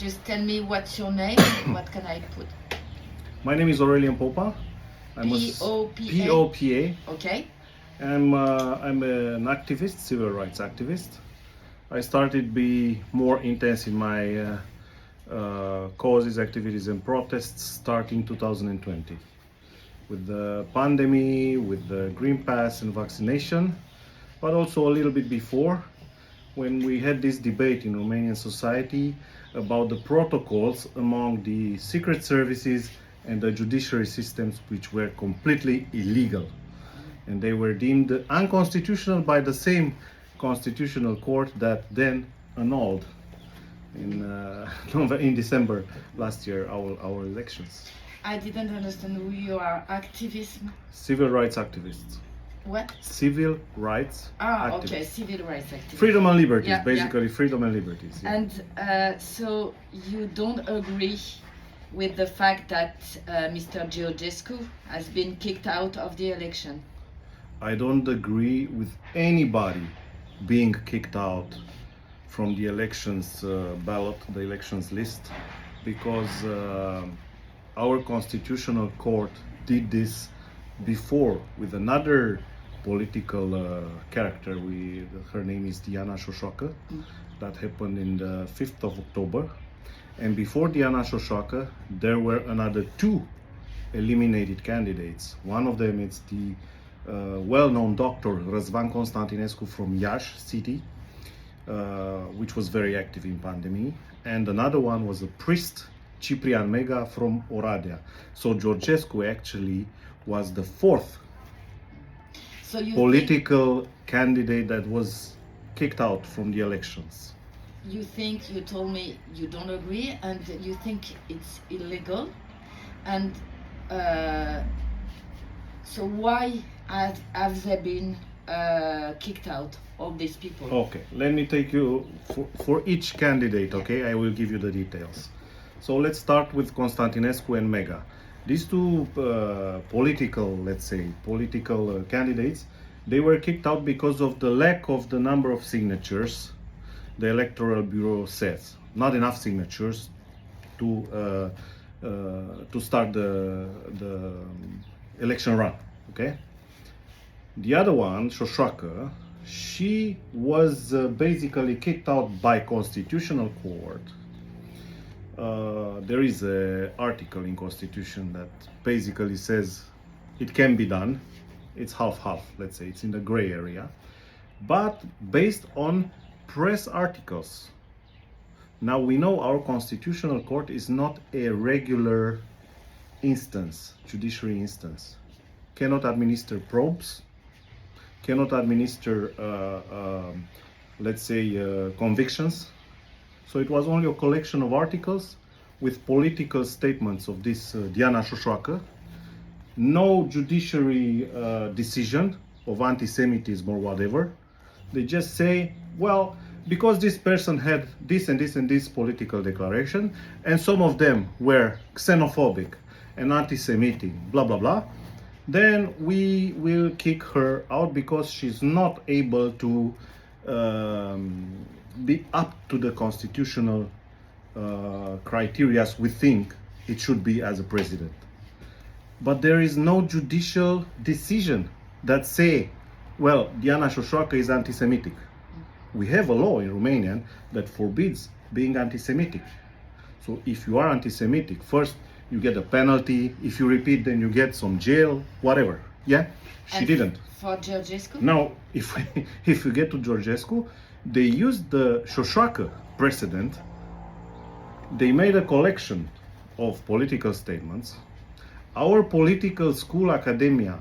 Just tell me what's your name and what can I put? My name is Aurelian Popa. P-O-P-A? P-O-P-A. Okay. I'm an activist, civil rights activist. I started be more intense in my causes, activities and protests starting 2020. With the pandemic, with the Green Pass and vaccination, but also a little bit before, when we had this debate in Romanian society about the protocols among the secret services and the judiciary systems, which were completely illegal. And they were deemed unconstitutional by the same constitutional court that then annulled in December last year our elections. I didn't understand who you are. Activism? Civil rights activists. What? Civil rights activists. Okay, civil rights activists. Freedom and liberties, Yeah, basically freedom and liberties. Yeah. And so you don't agree with the fact that Mr. Georgescu has been kicked out of the election? I don't agree with anybody being kicked out from the elections ballot, the elections list, because our constitutional court did this before with another political character. Her name is Diana Șoșoacă. That happened in the 5th of October. And before Diana Șoșoacă, there were another two eliminated candidates. One of them is the well-known doctor Răzvan Constantinescu from Iași city, which was very active in pandemic. And another one was a priest, Ciprian Mega from Oradea. So Georgescu actually was the fourth political candidate that was kicked out from the elections. You told me you don't agree and you think it's illegal, and so why have they been kicked out, all these people? Okay, let me take you for each candidate, okay? I will give you the details. So let's start with Constantinescu and Mega. These two political candidates, they were kicked out because of the lack of the number of signatures. The Electoral Bureau says not enough signatures to start the election run. Okay. The other one, Șoșoacă, she was basically kicked out by constitutional court. There is an article in Constitution that basically says it can be done. It's half-half, let's say. It's in the gray area. But based on press articles. Now we know our constitutional court is not a regular instance, judiciary instance. Cannot administer probes, cannot administer, convictions. So it was only a collection of articles with political statements of this Diana Șoșoacă. No judiciary decision of anti-Semitism or whatever. They just say, well, because this person had this and this and this political declaration, and some of them were xenophobic and anti-Semitic, blah, blah, blah, then we will kick her out because she's not able to be up to the constitutional criteria we think it should be as a president. But there is no judicial decision that say, well, Diana Șoșoacă is anti-Semitic. We have a law in Romanian that forbids being anti-Semitic. So if you are anti-Semitic, first you get a penalty. If you repeat, then you get some jail, whatever. Yeah, she didn't. For Georgescu? Now, if you get to Georgescu, they used the Șoșoacă precedent. They made a collection of political statements. Our political school academia,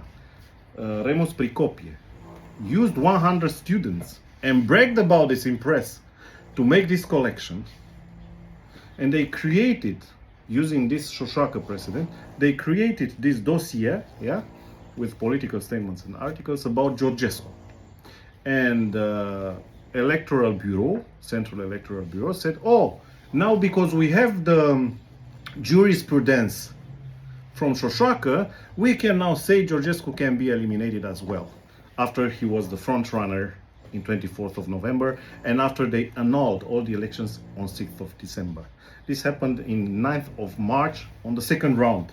Remus Pricopie, used 100 students and bragged about this in press to make this collection. And they created, using this Șoșoacă precedent, they created this dossier, yeah, with political statements and articles about Georgescu. And Electoral Bureau, Central Electoral Bureau said, oh, now because we have the jurisprudence from Șoșoacă, we can now say Georgescu can be eliminated as well, after he was the front runner in 24th of November, and after they annulled all the elections on 6th of December. This happened in 9th of March on the second round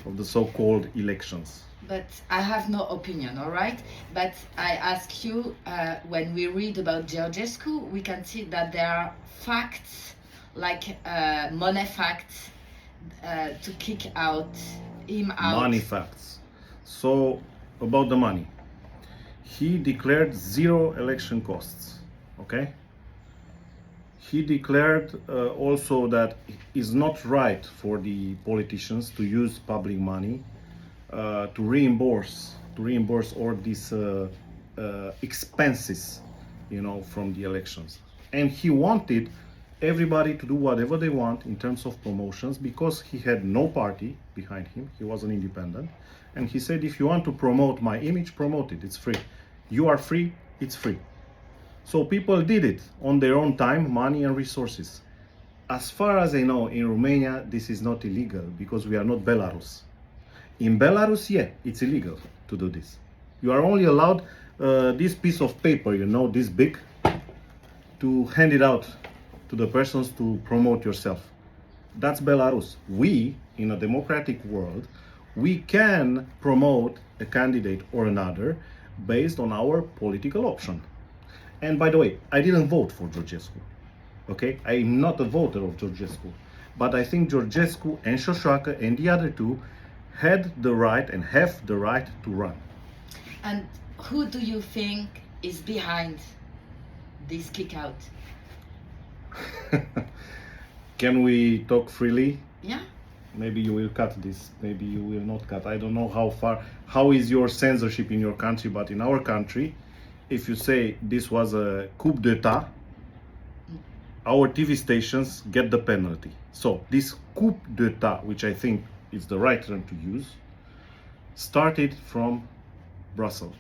of the so-called elections. But I have no opinion, all right? But I ask you, when we read about Georgescu, we can see that there are facts, like money facts, to kick him out. Money facts. So, about the money. He declared 0 election costs, okay? He declared also that it's not right for the politicians to use public money to reimburse all these expenses, from the elections. And he wanted everybody to do whatever they want in terms of promotions, because he had no party behind him. He was an independent, and he said, if you want to promote my image, promote it. It's free. You are free. It's free. So people did it on their own time, money and resources. As far as I know, in Romania, this is not illegal because we are not Belarus. In Belarus, yeah, it's illegal to do this. You are only allowed this piece of paper, this big, to hand it out to the persons to promote yourself. That's Belarus. We, in a democratic world, we can promote a candidate or another based on our political option. And by the way, I didn't vote for Georgescu. Okay, I'm not a voter of Georgescu, but I think Georgescu and Șoșoacă and the other two had the right and have the right to run. And who do you think is behind this kick out? Can we talk freely? Yeah. Maybe you will cut this, maybe you will not cut. I don't know how is your censorship in your country, but in our country, if you say this was a coup d'etat, our TV stations get the penalty. So this coup d'etat, which I think is the right term to use, started from Brussels.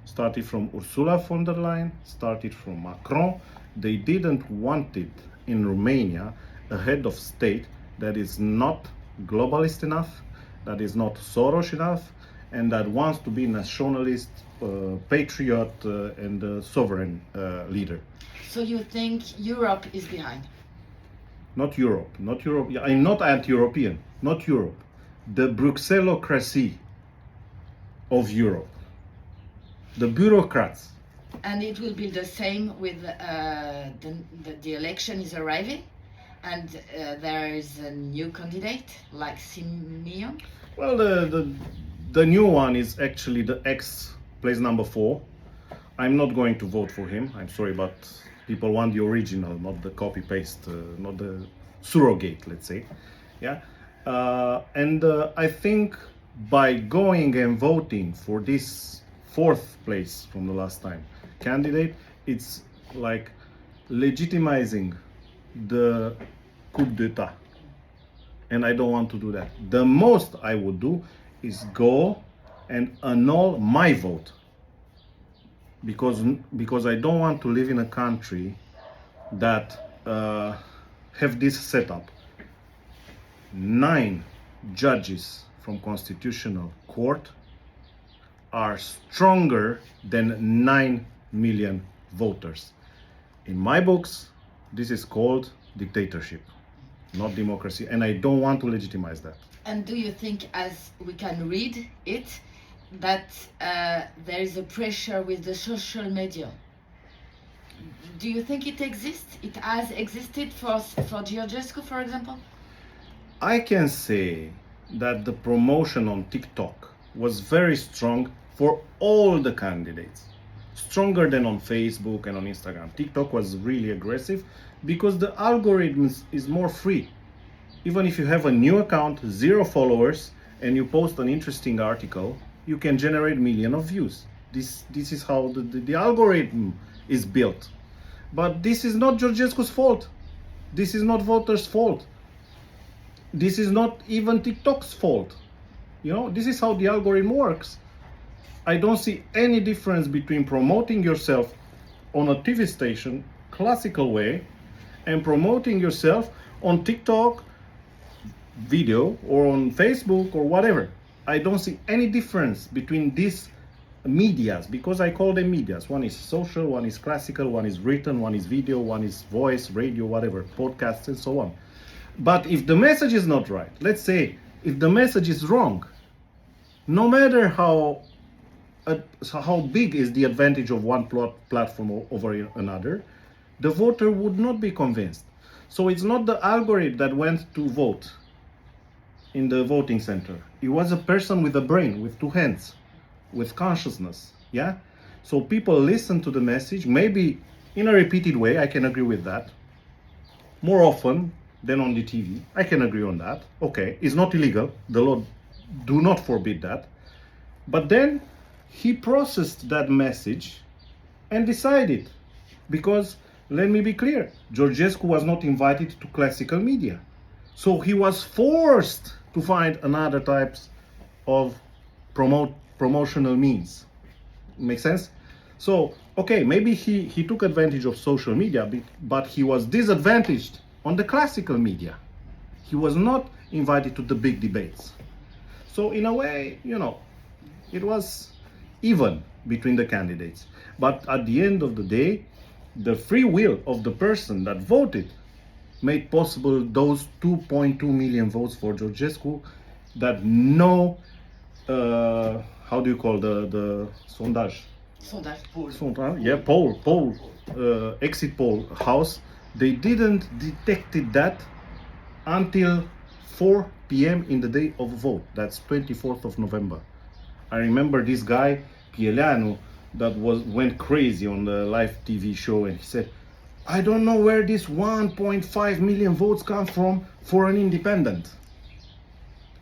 Started from Ursula von der Leyen, started from Macron. They didn't want it in Romania, a head of state that is not globalist enough, that is not Soros enough, and that wants to be nationalist, patriot, and sovereign leader. So you think Europe is behind? Not Europe. Yeah, I'm not anti-European. Not Europe. The Bruxellocracy of Europe. The bureaucrats. And it will be the same with the election is arriving, and there is a new candidate like Simeon. Well, the new one is actually the ex place number 4. I'm not going to vote for him. I'm sorry, but people want the original, not the copy paste, not the surrogate, let's say. Yeah, and I think by going and voting for this 4th place from the last time candidate, it's like legitimizing the coup d'etat, and I don't want to do that. The most I would do is go and annul my vote, because I don't want to live in a country that have this setup. 9 judges from Constitutional Court are stronger than 9 million voters. In my books, this is called dictatorship, not democracy, and I don't want to legitimize that. And do you think, as we can read it, that there is a pressure with the social media? Do you think it exists? It has existed for Georgescu, for example? I can say that the promotion on TikTok was very strong for all the candidates. Stronger than on Facebook and on Instagram. TikTok was really aggressive because the algorithm is more free. Even if you have a new account, 0 followers, and you post an interesting article, you can generate millions of views. This is how the algorithm is built. But this is not Georgescu's fault. This is not voters' fault. This is not even TikTok's fault. This is how the algorithm works. I don't see any difference between promoting yourself on a TV station, classical way, and promoting yourself on TikTok video or on Facebook or whatever. I don't see any difference between these medias, because I call them medias. One is social, one is classical, one is written, one is video, one is voice, radio, whatever, podcasts, and so on. But if the message is not right, let's say if the message is wrong, no matter how big is the advantage of one platform over another, the voter would not be convinced. So it's not the algorithm that went to vote in the voting center. It was a person with a brain, with two hands, with consciousness. Yeah. So people listen to the message, maybe in a repeated way. I can agree with that. More often than on the TV. I can agree on that. Okay, it's not illegal. The law do not forbid that. But then he processed that message and decided, because let me be clear, Georgescu was not invited to classical media. So he was forced to find another types of promotional means. Make sense? So, okay, maybe he took advantage of social media, but he was disadvantaged on the classical media. He was not invited to the big debates. So in a way, it was even between the candidates. But at the end of the day, the free will of the person that voted made possible those 2.2 million votes for Georgescu that no, how do you call the sondage? Poll, exit poll house. They didn't detected that until 4 p.m. in the day of vote. That's 24th of November. I remember this guy, Pieleanu, that went crazy on the live TV show, and he said, I don't know where this 1.5 million votes come from for an independent.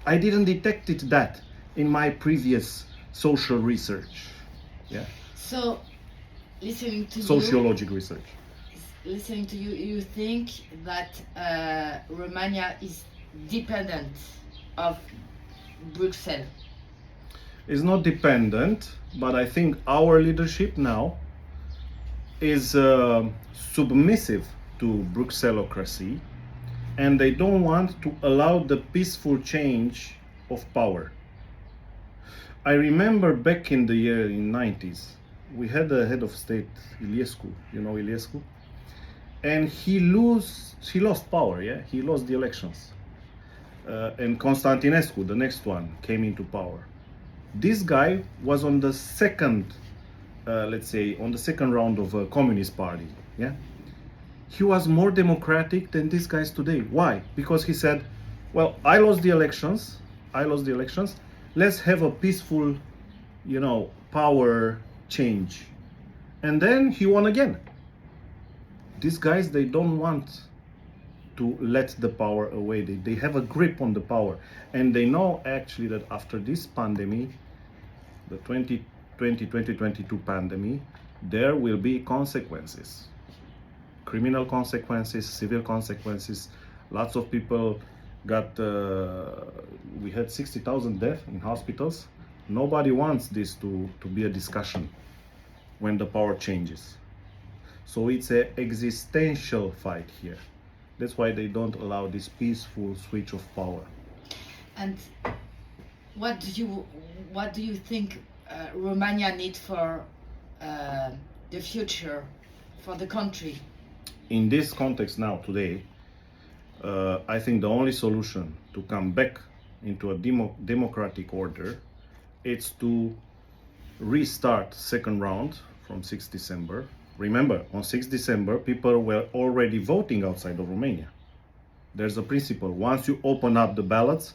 I didn't detect that in my previous social research. Yeah. So, listening to sociological research. Listening to you, you think that Romania is dependent of Brussels? It's not dependent, but I think our leadership now is submissive to Bruxellocracy, and they don't want to allow the peaceful change of power. I remember back in the 90s, we had a head of state, Iliescu, Iliescu, and he lost power, yeah? He lost the elections. And Constantinescu, the next one, came into power. This guy was on the second, let's say, on the second round of a communist party, yeah? He was more democratic than these guys today. Why? Because he said, well, I lost the elections, let's have a peaceful, power change. And then he won again. These guys, they don't want to let the power away. They have a grip on the power. And they know actually that after this pandemic, the 2022 pandemic, there will be consequences. Criminal consequences, civil consequences. Lots of people got, we had 60,000 deaths in hospitals. Nobody wants this to be a discussion when the power changes. So it's an existential fight here. That's why they don't allow this peaceful switch of power. And what do you think Romania needs for the future, for the country? In this context now, today, I think the only solution to come back into a democratic order is to restart second round from 6 December. Remember, on 6 December, people were already voting outside of Romania. There's a principle. Once you open up the ballots,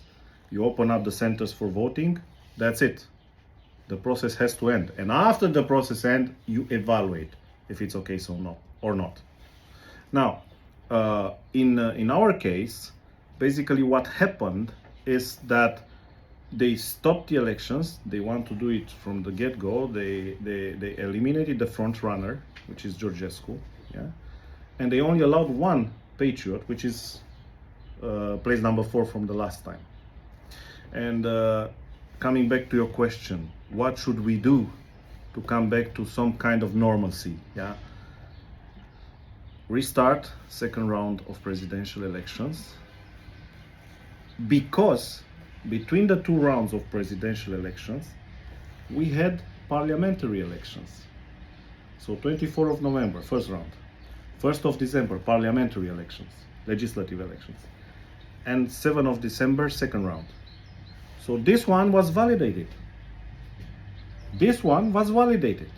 you open up the centers for voting, that's it. The process has to end. And after the process ends, you evaluate if it's okay or not. Now, in our case, basically what happened is that they stopped the elections. They want to do it from the get-go. They eliminated the front runner, which is Georgescu, yeah, and they only allowed one patriot, which is place number 4 from the last time. And coming back to your question, what should we do to come back to some kind of normalcy? Yeah, restart second round of presidential elections, because between the two rounds of presidential elections, we had parliamentary elections. So 24th of November, first round. 1st of December, parliamentary elections, legislative elections. And 7th of December, second round. So this one was validated. This one was validated.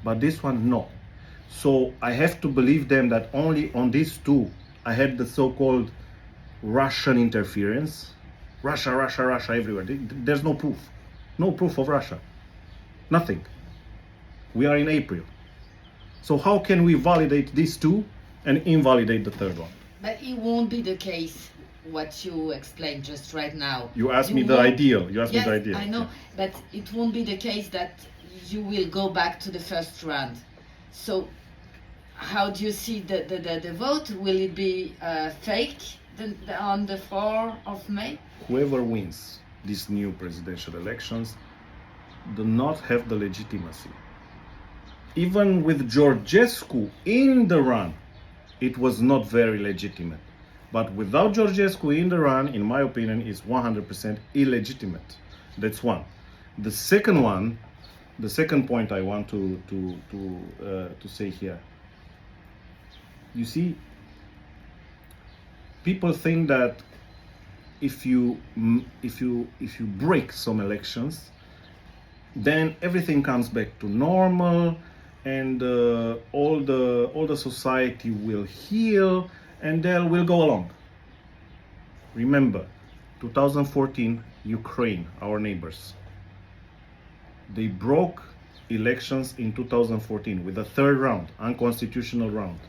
But this one, no. So I have to believe them that only on these two I had the so-called Russian interference. Russia, Russia, Russia everywhere. There's no proof. No proof of Russia. Nothing. We are in April. So how can we validate these two and invalidate the third one? But it won't be the case, what you explained just right now. You asked me the won't- ideal. You asked Yes, me the ideal. I know, but it won't be the case that you will go back to the first round. So how do you see the vote? Will it be fake on the 4th of May? Whoever wins these new presidential elections do not have the legitimacy. Even with Georgescu in the run, it was not very legitimate. But without Georgescu in the run, in my opinion, is 100% illegitimate. That's one. The second one, the second point I want to say here. You see, people think that if you break some elections, then everything comes back to normal, and all the society will heal, and they will go along. Remember, 2014, Ukraine, our neighbors, they broke elections in 2014 with a third round, unconstitutional round.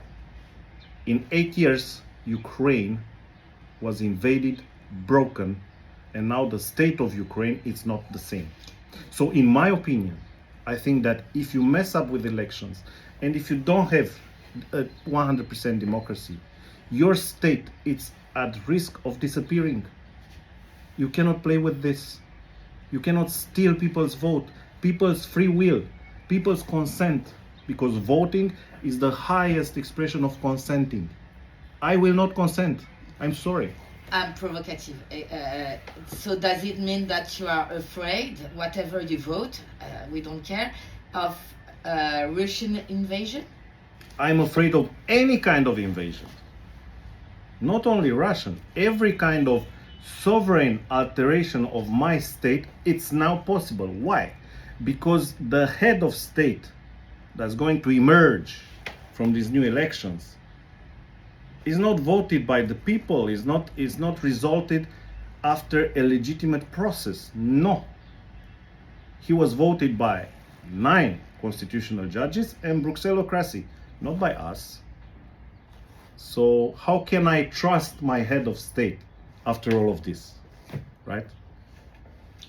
In 8 years, Ukraine was invaded, broken, and now the state of Ukraine is not the same. So in my opinion, I think that if you mess up with elections and if you don't have a 100% democracy, your state is at risk of disappearing. You cannot play with this. You cannot steal people's vote, people's free will, people's consent, because voting is the highest expression of consenting. I will not consent. I'm sorry. I'm provocative. So does it mean that you are afraid, whatever you vote, we don't care, of Russian invasion? I'm afraid of any kind of invasion. Not only Russian, every kind of sovereign alteration of my state, it's now possible. Why? Because the head of state that's going to emerge from these new elections is not voted by the people, is not resulted after a legitimate process. No. He was voted by 9 constitutional judges and Bruxellocracy, not by us. So how can I trust my head of state after all of this? Right?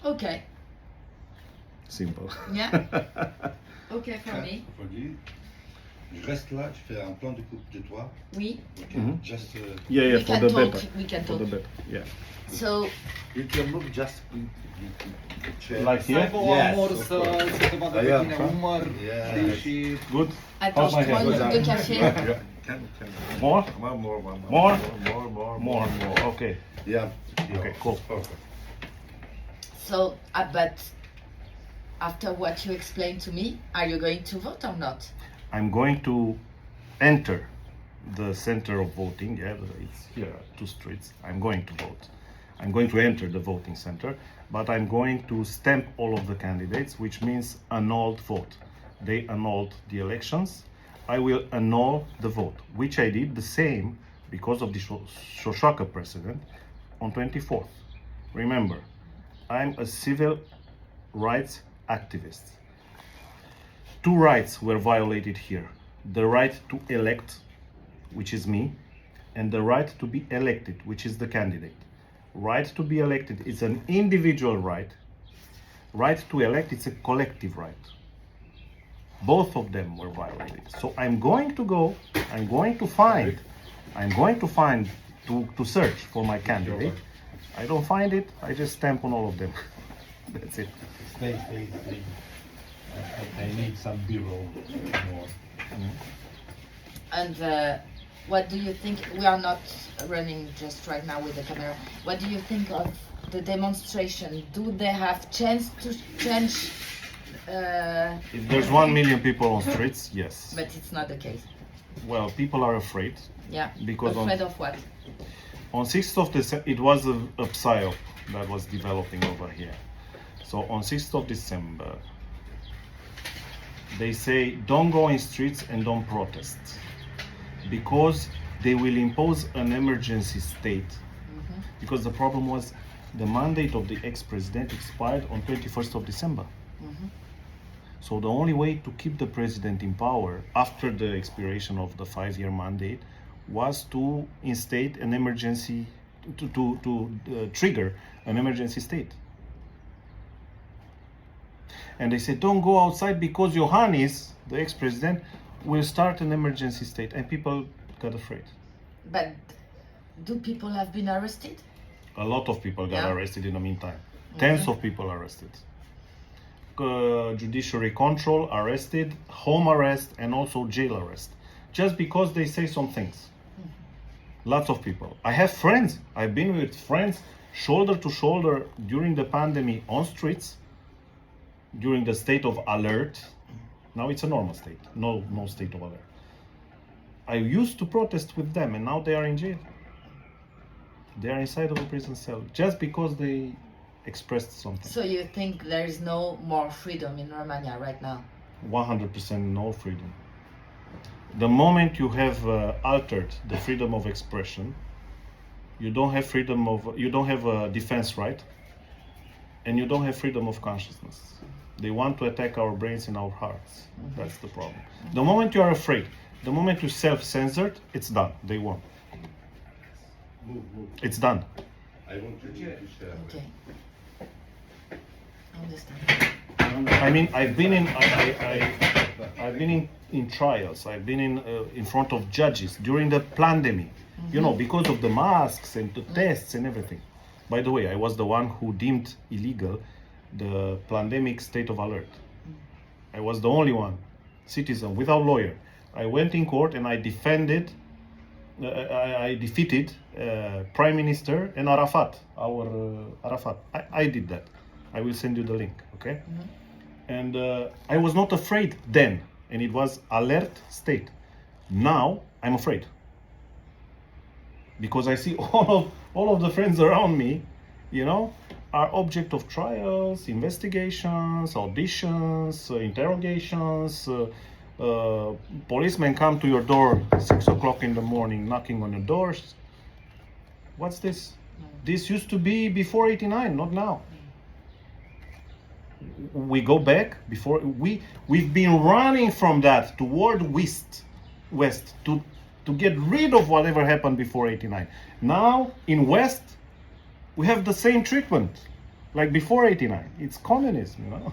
Okay. Simple. Yeah. Okay for me. Je reste là, je fais un plan de coupe de toi. Oui. Okay. Mhm. Just Yeah, We for can the talk. better. We can For the talk. better. Yeah. So you can look just in chair. Like Să here? aibă o Yes, amor, of să course. se vadă Yeah, pe tine umăr, yeah. știi, și Good. attends, my je prends hand. une coupe de café. Yeah. Can. More? More. More. Okay. Yeah. Okay, cool. Perfect. So, but after what you explained to me, are you going to vote or not? I'm going to enter the center of voting. Yeah, it's here, 2 streets. I'm going to vote. I'm going to enter the voting center, but I'm going to stamp all of the candidates, which means annulled vote. They annulled the elections. I will annul the vote, which I did the same because of the Shoshaka precedent on 24th. Remember, I'm a civil rights activist. 2 rights were violated here. The right to elect, which is me, and the right to be elected, which is the candidate. Right to be elected is an individual right. Right to elect is a collective right. Both of them were violated. So I'm going to search for my candidate. I don't find it, I just stamp on all of them. That's it. stay. I need some B-roll more. And what do you think? We are not running just right now with the camera. What do you think of the demonstration? Do they have chance to change If there's 1 million people on streets, yes. but it's not the case. Well, people are afraid. Yeah. Because afraid of what? On 6th of December, it was a psyop that was developing over here. So on 6th of December, they say don't go in streets and don't protest because they will impose an emergency state. Because the problem was the mandate of the ex-president expired on 21st of December. So the only way to keep the president in power after the expiration of the 5-year mandate was to instate an emergency, to trigger an emergency state. And they said, don't go outside because Iohannis, the ex-president, will start an emergency state. And people got afraid. But do people have been arrested? A lot of people got arrested in the meantime. Tens of people arrested. Judiciary control, arrested, home arrest, and also jail arrest. Just because they say some things. Lots of people. I have friends. I've been with friends shoulder to shoulder during the pandemic on streets, during the state of alert. Now it's a normal state. No state of alert. I used to protest with them and now they are in jail. They are inside of a prison cell just because they expressed something. So you think there is no more freedom in Romania right now? 100% no freedom. The moment you have altered the freedom of expression, you don't have you don't have a defense right, and you don't have freedom of consciousness. They want to attack our brains and our hearts. That's the problem. The moment you are afraid, the moment you self-censored, it's done. They won. It's done. I want to share. Okay. I understand. I mean, I've been in trials. I've been in front of judges during the pandemic. You know, because of the masks and the tests and everything. By the way, I was the one who deemed illegal the pandemic state of alert. I was the only one, citizen, without lawyer. I went in court and I defended. I defeated Prime Minister and Arafat, Arafat. I did that. I will send you the link, okay? And I was not afraid then, and it was alert state. Now I'm afraid because I see all of the friends around me, you know, are object of trials, investigations, auditions, interrogations. Policemen come to your door 6 o'clock in the morning, knocking on your doors. What's this? This used to be before '89, not now. We go back before we've been running from that toward west to get rid of whatever happened before '89. Now in West we have the same treatment like before '89. It's communism, you know.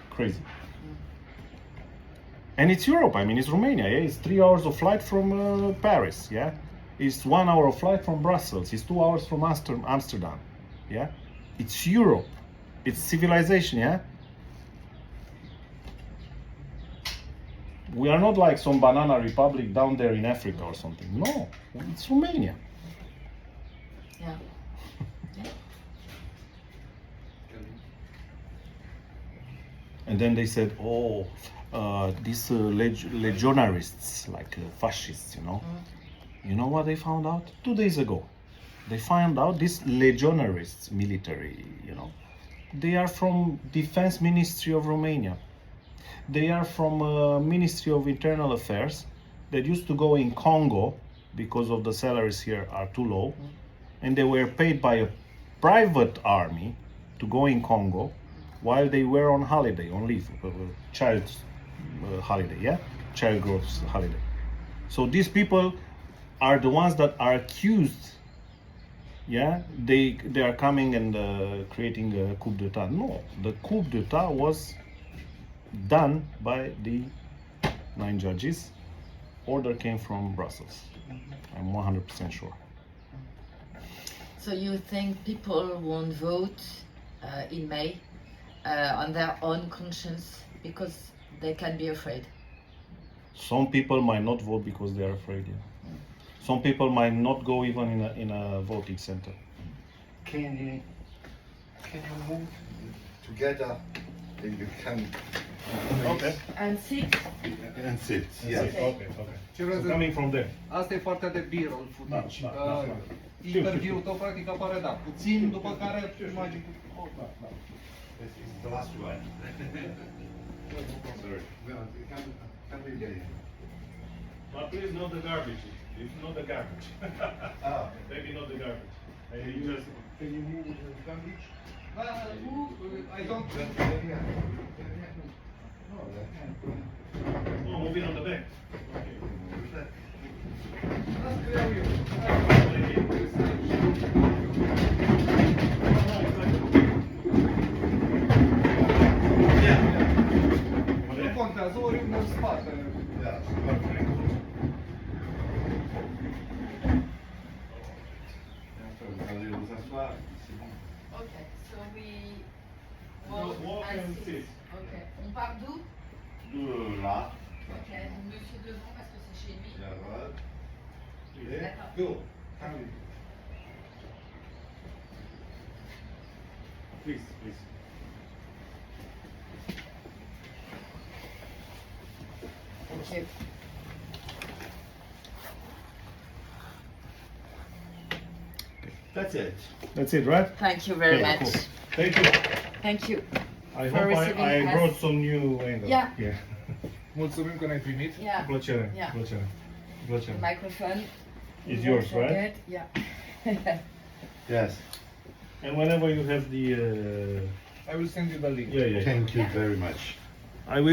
Crazy. And it's Europe. I mean, it's Romania. Yeah? It's 3 hours of flight from Paris. Yeah, it's 1 hour of flight from Brussels. It's 2 hours from Amsterdam. Yeah, it's Europe. It's civilization. Yeah, we are not like some banana republic down there in Africa or something. No, it's Romania. Yeah. And then they said, oh, these legionarists, like fascists, you know. You know what they found out 2 days ago? They found out these legionarists, military, you know, they are from Defense Ministry of Romania. They are from Ministry of Internal Affairs that used to go in Congo because of the salaries here are too low, and they were paid by a private army to go in Congo while they were on holiday, on leave, child holiday, yeah, child growth holiday. So these people are the ones that are accused. Yeah, they are coming and creating a coup d'état. No, the coup d'état was done by the 9 judges. Order came from Brussels. I'm 100% sure. So you think people won't vote in May on their own conscience because they can be afraid? Some people might not vote because they are afraid. Yeah. Some people might not go even in a voting center. Can you move Together, And you can Okay. And sit. and sit. Yes. Yes. Okay. So coming from there. Asta e partea de B-roll footage. Da, da, da, da. Interviul tău practic apare, da, puțin, după care imagini. This is the last one. Sorry. Can we get it? But please not the garbage. If not the garbage. Ah. Maybe not the garbage. You just Can you move the garbage? I don't... No, that can't. oh, moving on the back. Nu contează, oriunde în spate. Yeah, perfect. Okay, so we Walk and sit. Okay. On part d'où? De là, Ok. Monsieur devant parce que c'est chez lui. la droite. Et D'accord. go. Can we? Please, please. Thank you. That's it. That's it, right? Thank you very Okay, much. cool. Thank you. Thank you. I For hope receiving I us. brought some new angles. Yeah. Yeah. Mulțumim că ne-ai primit. Yeah. Plăcere. Yeah. Plăcere. The Plăcere. microphone. It's yours, Don't right? forget. Yeah. Yes. And whenever you have the I will send you the link. yeah. Thank you very much. I will